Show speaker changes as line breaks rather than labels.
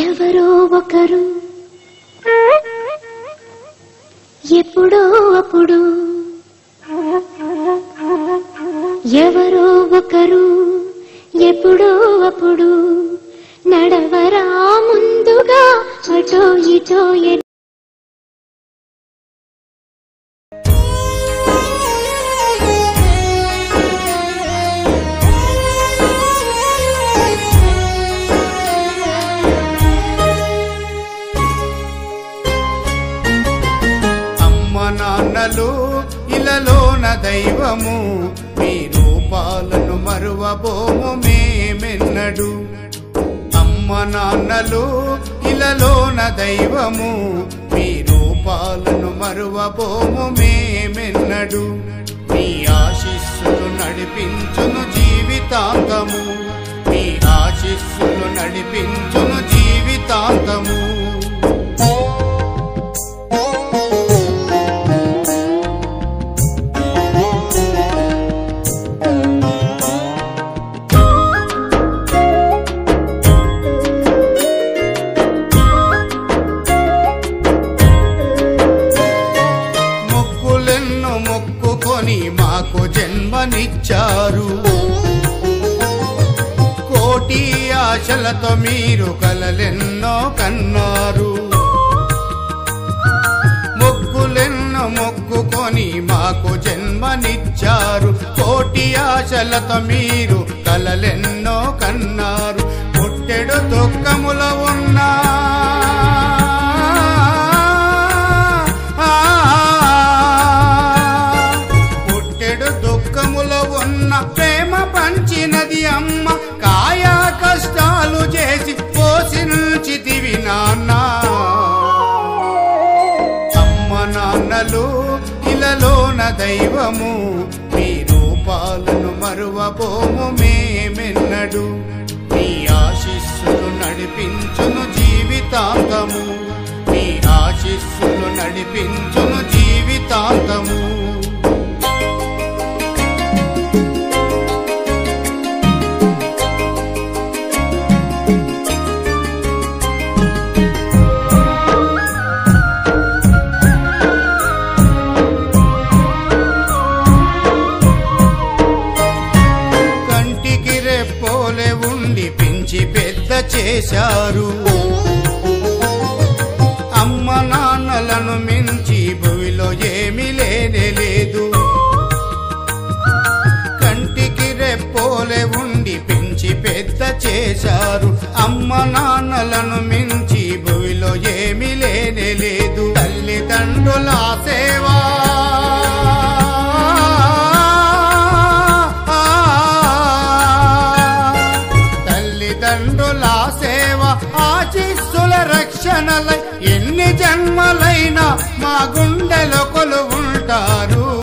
ఎవరో ఒకరు ఎప్పుడో అప్పుడు, ఎవరో ఒకరు ఎప్పుడో అప్పుడు నడవరా ముందుగా అటో ఇటో.
నాన్నలు ఇలలోన దైవము, మీ రూపాలను మరువబోము మేమెన్నడు. అమ్మ నాన్నలు ఇలలోన దైవము, మీ రూపాలను మరువబోము మేమెన్నడు. మీ ఆశీస్సులు నడిపించును జీవితాంతము, మీ ఆశీస్సులు నడిపించును జీవితాంతము. మాకు జన్మనిచ్చారు, కోటి ఆశలతో మీరు కలలెన్నో కన్నారు. మొక్కులెన్నో మొక్కుకొని మాకు జన్మనిచ్చారు, కోటి ఆశలతో మీరు కలలెన్నో కన్నారు. పుట్టెడు దుఃఖముల ఉన్నా ప్రేమ పంచినది అమ్మ, కాయా కష్టాలు చేసి పోషించితివి నాన్న. అమ్మ నాన్నలు ఇలలోన దైవము, మీ రూపాలను మరువబోము మేమెన్నడు. మీ ఆశీస్సులు నడిపించును జీవితాంతము, మీ ఆశీస్సులు నడిపించును జీవితాంతము. పెద్ద చేశారు, అమ్మ నాన్నలను మించి భూమిలో ఏమీ లేనేలేదు. కంటికి రెప్పోలే ఉండి పెంచి పెద్ద చేశారు, అమ్మ నాన్నలను మించి భూమిలో ఏమీ లేనేలేదు. తల్లిదండ్రుల సేవా తండ్రుల సేవ ఆశీస్సుల రక్షణలై ఎన్ని జన్మలైనా మా గుండెలో కొలువుంటారు.